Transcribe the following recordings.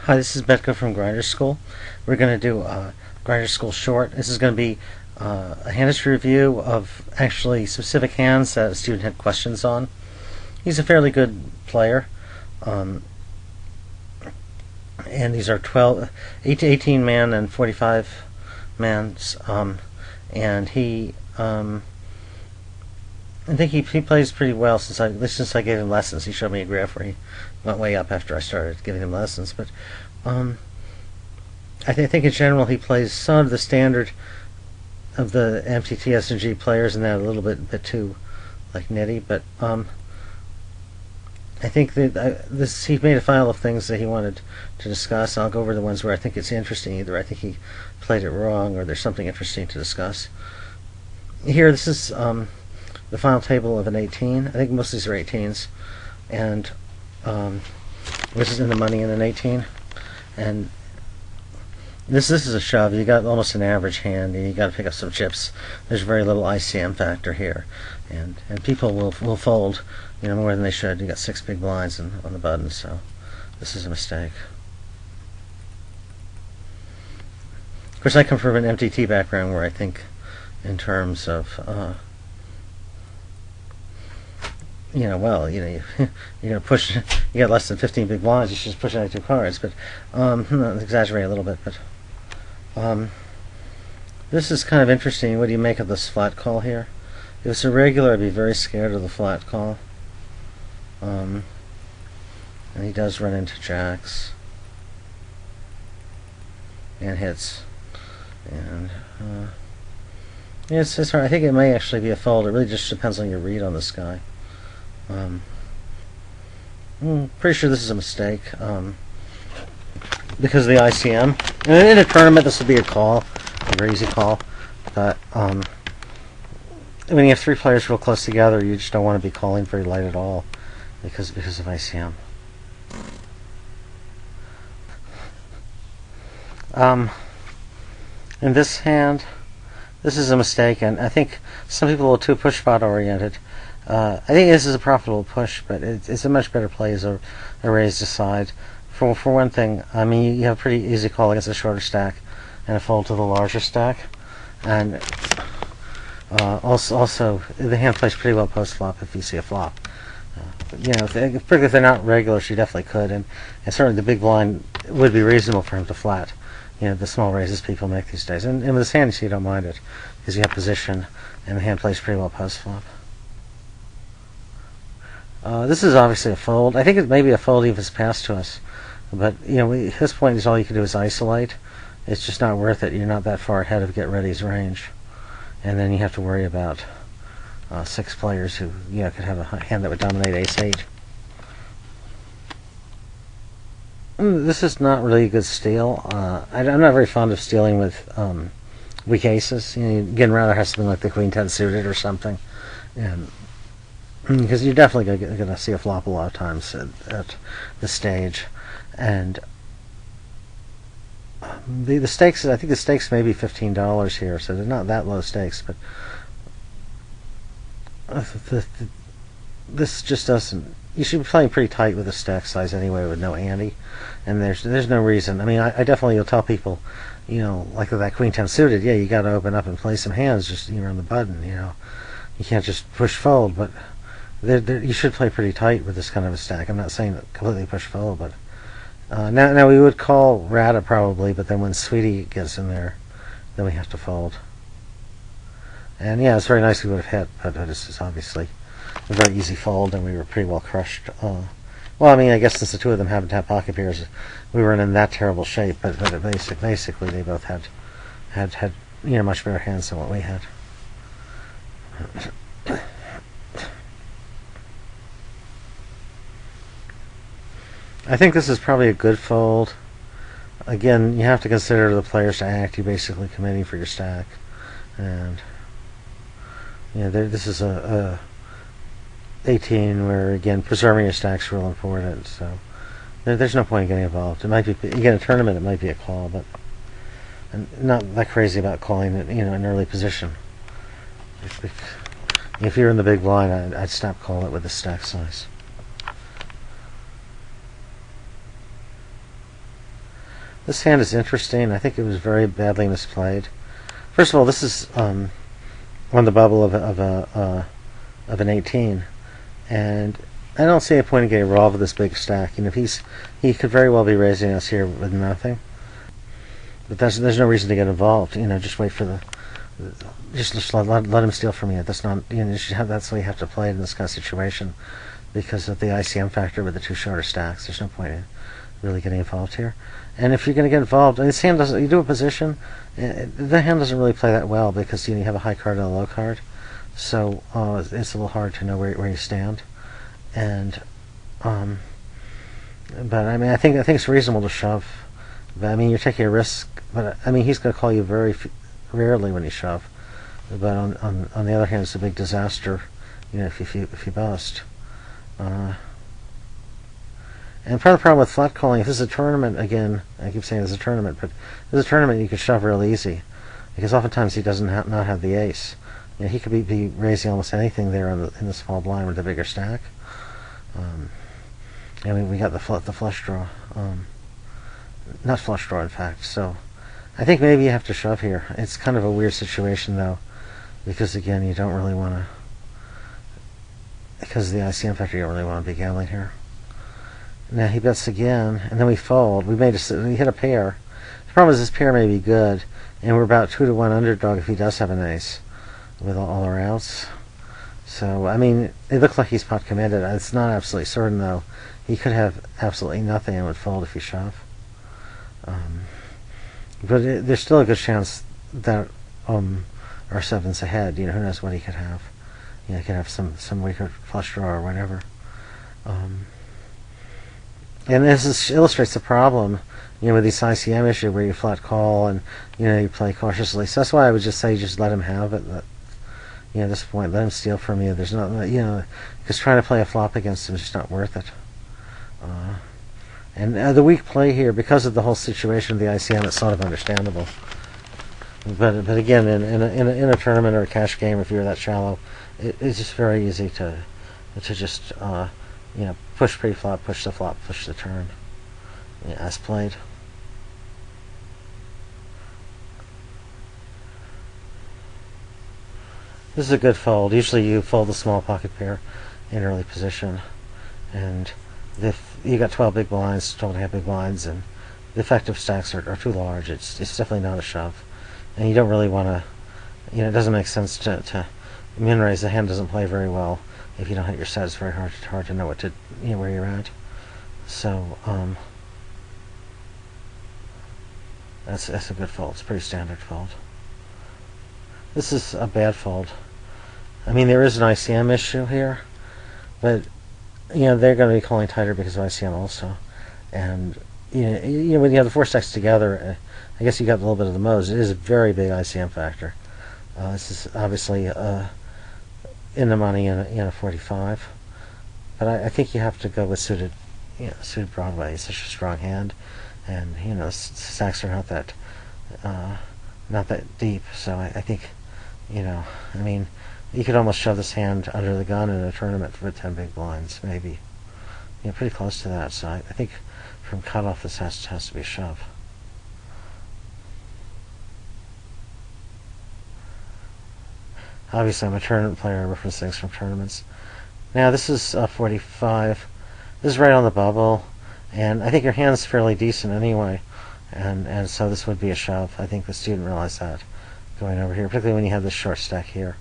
Hi, this is BetGo from Grinder School. We're going to do a Grinder School short. This is going to be a hand history review of actually specific hands that a student had questions on. He's a fairly good player, um, and these are 18 man and 45 mans, and I think he plays pretty well since I gave him lessons. He showed me a graph where he went way up after I started giving him lessons. But I think in general he plays some of the standard of the MTT S&G players, and that a little bit too like nitty. But I think that he made a file of things that he wanted to discuss. I'll go over the ones where I think it's interesting. Either I think he played it wrong, or there's something interesting to discuss. Here, this is the final table of an 18. I think most of these are 18s, and this is in the money in an 18. And this is a shove. You got almost an average hand, and you got to pick up some chips. There's very little ICM factor here, and people will fold, more than they should. You got 6 big blinds on the button, so this is a mistake. Of course, I come from an MTT background where I think in terms of you're gonna push. You got less than 15 big blinds. You should just push out 2 cards. But exaggerate a little bit. But this is kind of interesting. What do you make of this flat call here? If it's a regular, I'd be very scared of the flat call. And he does run into jacks and hits, and it's hard. I think it may actually be a fold. It really just depends on your read on this guy. Pretty sure this is a mistake because of the ICM. And in a tournament, this would be a call, a very easy call. But when you have 3 players real close together, you just don't want to be calling very light at all because of ICM. In this hand, this is a mistake, and I think some people are too push spot oriented. I think this is a profitable push, but it's a much better play as a raised aside. For one thing, I mean, you have a pretty easy call against a shorter stack and a fold to the larger stack, and also the hand plays pretty well post flop if you see a flop. Particularly if they're not regulars, you definitely could, and certainly the big blind would be reasonable for him to flat. The small raises people make these days, and with this hand, you see, you don't mind it because you have position, and the hand plays pretty well post flop. This is obviously a fold. I think it may be a fold even if it's passed to us. But, at this point, all you can do is isolate. It's just not worth it. You're not that far ahead of Get Ready's range. And then you have to worry about 6 players who, could have a hand that would dominate ace-8. This is not really a good steal. I'm not very fond of stealing with weak aces. You'd again rather have something like the Queen-10 suited or something. And because you're definitely going to see a flop a lot of times at this stage, and the stakes. I think the stakes may be $15 here, so they're not that low stakes. But this just doesn't. You should be playing pretty tight with the stack size anyway, with no ante, and there's no reason. I mean, I definitely will tell people, like with that Queen-10 suited, you got to open up and play some hands just on the button. You can't just push fold, but you should play pretty tight with this kind of a stack. I'm not saying completely push fold, but now we would call Rata probably, but then when Sweetie gets in there, then we have to fold. And it's very nice we would have hit, but this is obviously a very easy fold, and we were pretty well crushed. Well, I mean, I guess since the 2 of them haven't had pocket pairs, we weren't in that terrible shape. But basically, they both had much better hands than what we had. I think this is probably a good fold. Again, you have to consider the players to act. You're basically committing for your stack, and this is a 18 where again preserving your stack's real important. So there's no point in getting involved. It might be again a tournament. It might be a call, but I'm not that crazy about calling it. An early position. If you're in the big blind, I'd stop calling it with the stack size. This hand is interesting. I think it was very badly misplayed. First of all, this is on the bubble of an 18, and I don't see a point in getting involved with this big stack. You know, he could very well be raising us here with nothing, but there's no reason to get involved. You know, just wait for just let him steal from you. That's not, you know, that's the way you have to play it in this kind of situation, because of the ICM factor with the two shorter stacks. There's no point in really getting involved here. And if you're going to get involved, and this hand doesn't, you do a position, the hand doesn't really play that well, because you have a high card and a low card, so it's a little hard to know where you stand. And but I mean, I think it's reasonable to shove. But I mean, you're taking a risk. But I mean, he's going to call you very rarely when you shove. But on the other hand, it's a big disaster, you know, if you bust. And part of the problem with flat calling, if this is a tournament, again, I keep saying this is a tournament, but if this is a tournament, you can shove real easy, because oftentimes he doesn't not have the ace. You know, he could be raising almost anything there in the small blind with the bigger stack. And we got the flush draw, not flush draw, in fact. So I think maybe you have to shove here. It's kind of a weird situation, though, because again, you don't really want to, because of the ICM factor, you don't really want to be gambling here. Now he bets again, and then we fold. We hit a pair. The problem is this pair may be good, and we're about 2-1 underdog if he does have an ace with all our outs. So I mean, it looks like he's pot committed. It's not absolutely certain, though. He could have absolutely nothing and would fold if he shove. But there's still a good chance that our seven's ahead. You know, who knows what he could have. You know, he could have some weaker flush draw or whatever. And this illustrates the problem, you know, with this ICM issue where you flat call and, you know, you play cautiously. So that's why I would just say just let him have it. You know, at this point, let him steal from you. There's not, you know, because trying to play a flop against him is just not worth it. And the weak play here, because of the whole situation of the ICM, it's sort of understandable. But again, in a tournament or a cash game, if you're that shallow, it's just very easy to just you know, push pre-flop, push the flop, push the turn. Yeah, as played. This is a good fold. Usually you fold the small pocket pair in early position, and if you got 12 big blinds, 12 and a half big blinds, and the effective stacks are too large, it's definitely not a shove. And you don't really want to, you know, it doesn't make sense to min raise. The hand doesn't play very well. If you don't hit your set, it's very hard to know what to, you know, where you're at. So that's a good fold. It's a pretty standard fold. This is a bad fold. I mean, there is an ICM issue here, but you know they're going to be calling tighter because of ICM also. And you know when you have the four stacks together, I guess you got a little bit of the Mo's. It is a very big ICM factor. This is obviously in the money in a 45, but I think you have to go with suited Broadway. It's such a strong hand, and you know stacks are not that deep. So I think, you know, I mean, you could almost shove this hand under the gun in a tournament for 10 big blinds, maybe. You know, pretty close to that. So I think from cutoff this has to be a shove. Obviously, I'm a tournament player. I reference things from tournaments. Now, this is 45. This is right on the bubble, and I think your hand's fairly decent anyway, and so this would be a shove. I think the student realized that going over here, particularly when you have this short stack here,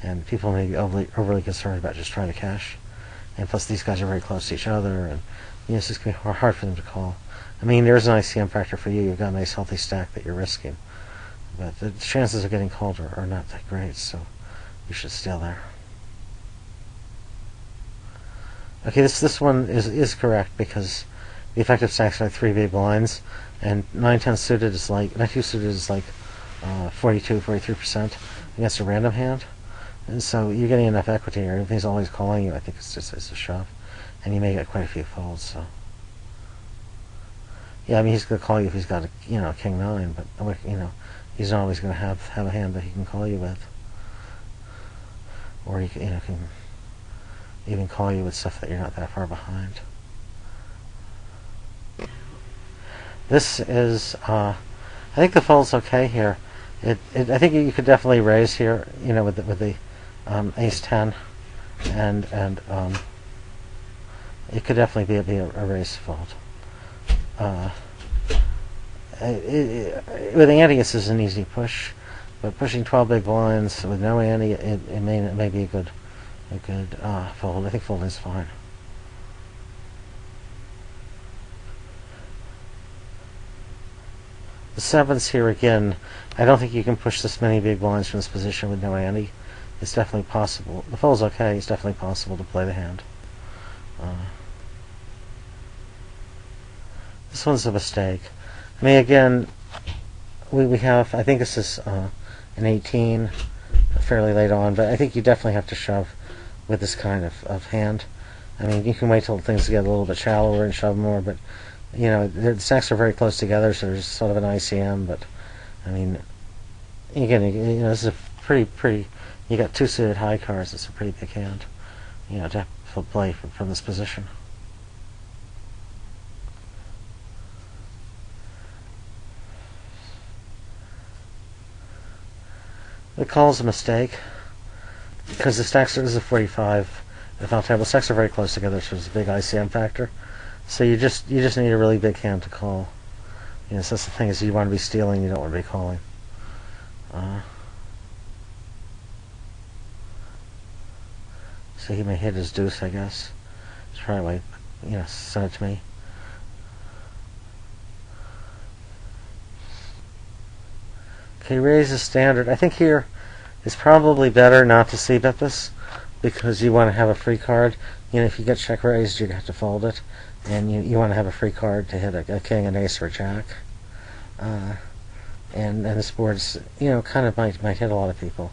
and people may be overly concerned about just trying to cash. And plus, these guys are very close to each other, and you know, it's just going to be hard for them to call. I mean, there's an ICM factor for you. You've got a nice healthy stack that you're risking, but the chances of getting called are not that great, so you should steal there. Okay, this one is correct because the effective stacks are 3 big blinds, and 9-10 suited is like 9-2 suited is like 43% against a random hand, and so you're getting enough equity here. Everything's always calling you. I think it's a shove, and you may get quite a few folds. So yeah, I mean he's going to call you if he's got a king 9, but you know he's not always going to have a hand that he can call you with, or he can even call you with stuff that you're not that far behind. This is, I think the fold's okay here. I think you could definitely raise here, with the ace 10, and it could definitely be a raise fold. With ante, this is an easy push, but pushing 12 big blinds with no ante, it may be a good fold. I think folding is fine. The sevens here again. I don't think you can push this many big blinds from this position with no ante. It's definitely possible. The fold's okay. It's definitely possible to play the hand. This one's a mistake. I mean, again, we have. I think this is an 18, fairly late on, but I think you definitely have to shove with this kind of hand. I mean, you can wait till things get a little bit shallower and shove more, but the stacks are very close together, so there's sort of an ICM. But I mean, again, this is a pretty. You got two suited high cards. It's a pretty big hand, to play from this position. The call is a mistake because the stacks is a 45. The final table stacks are very close together, so there's a big ICM factor. So you just need a really big hand to call. So that's the thing, is you want to be stealing, you don't want to be calling. So he may hit his deuce, I guess. It's probably send it to me. Okay, raise the standard. I think here it's probably better not to c-bet this because you want to have a free card. If you get check raised, you have to fold it, and you want to have a free card to hit a king, an ace, or a jack. And this board's kind of might hit a lot of people,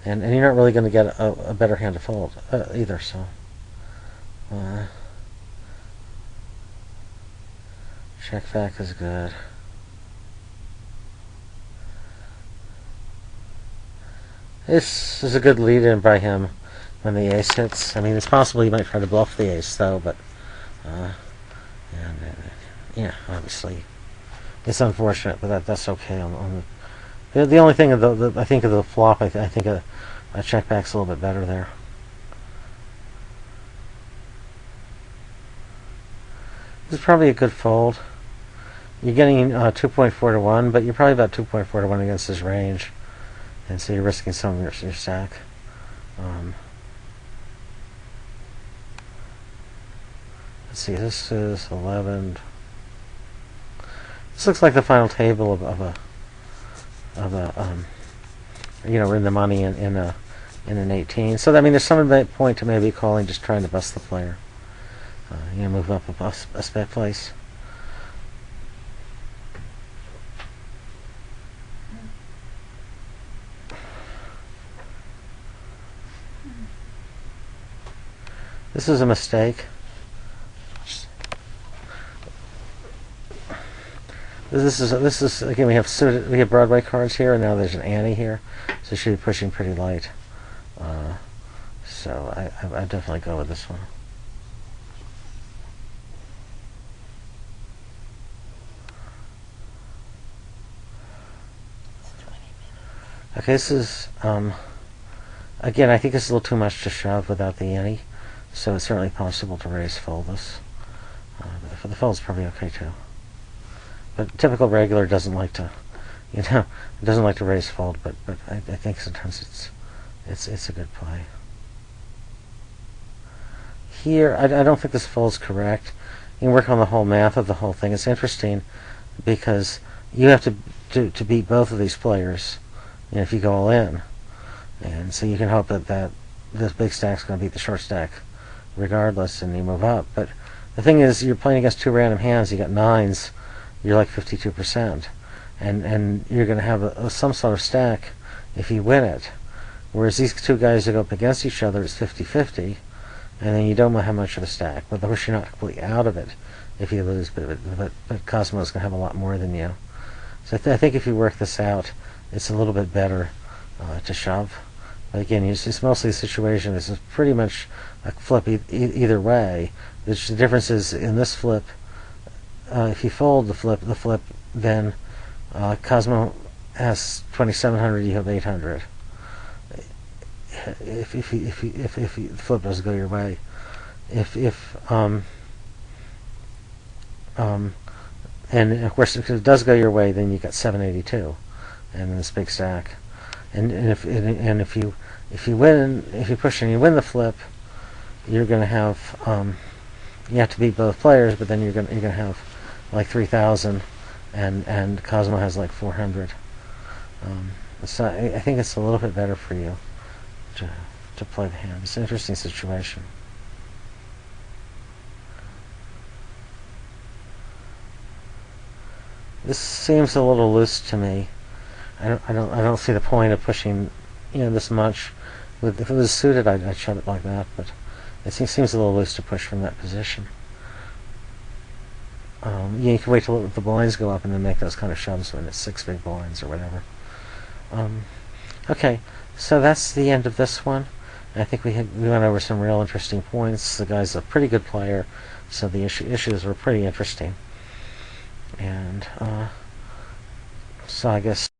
and you're not really going to get a better hand to fold either. So check back is good. This is a good lead-in by him when the ace hits. I mean, it's possible he might try to bluff the ace, though, but obviously it's unfortunate, but that's okay. The only thing I think of the flop, I think a check back's a little bit better there. This is probably a good fold. You're getting 2.4 to 1, but you're probably about 2.4 to 1 against his range. And so you're risking some of your stack. Let's see, this is 11. This looks like the final table of a we're in the money in an 18. So I mean, there's some point to maybe calling, just trying to bust the player. Move up a spec place. This is a mistake. This is again, we have Broadway cards here, and now there's an ante here, so you should be pushing pretty light. So I definitely go with this one. Okay, this is again, I think it's a little too much to shove without the ante. So it's certainly possible to raise fold this. But the fold's probably okay too. But typical regular doesn't like to, doesn't like to raise fold. But I think sometimes it's a good play. Here, I don't think this fold's correct. You can work on the whole math of the whole thing. It's interesting because you have to beat both of these players if you go all in, and so you can hope that this big stack's going to beat the short stack regardless, and you move up. But the thing is, you're playing against two random hands. You got nines. You're like 52%, and you're going to have some sort of stack if you win it. Whereas these two guys that go up against each other, it's 50-50, and then you don't have much of a stack. But of course, you're not completely out of it if you lose. But Cosmo's going to have a lot more than you. So I think if you work this out, it's a little bit better to shove. But again, it's mostly a situation. This is pretty much a flip either way. The difference is in this flip, if you fold the flip, then Cosmo has 2,700. You have 800. If the flip doesn't go your way, if and of course if it does go your way, then you got 782, and then this big stack. And if you win, if you push and you win the flip, you're going to have you have to beat both players, but then you're going to have like 3,000, and Cosmo has like 400. So I think it's a little bit better for you to play the hand. It's an interesting situation. This seems a little loose to me. I don't see the point of pushing, this much. If it was suited, I'd shove it like that, but it seems a little loose to push from that position. You can wait till the blinds go up and then make those kind of shoves when it's 6 big blinds or whatever. Okay, so that's the end of this one. I think we went over some real interesting points. The guy's a pretty good player, so the issues were pretty interesting. And so I guess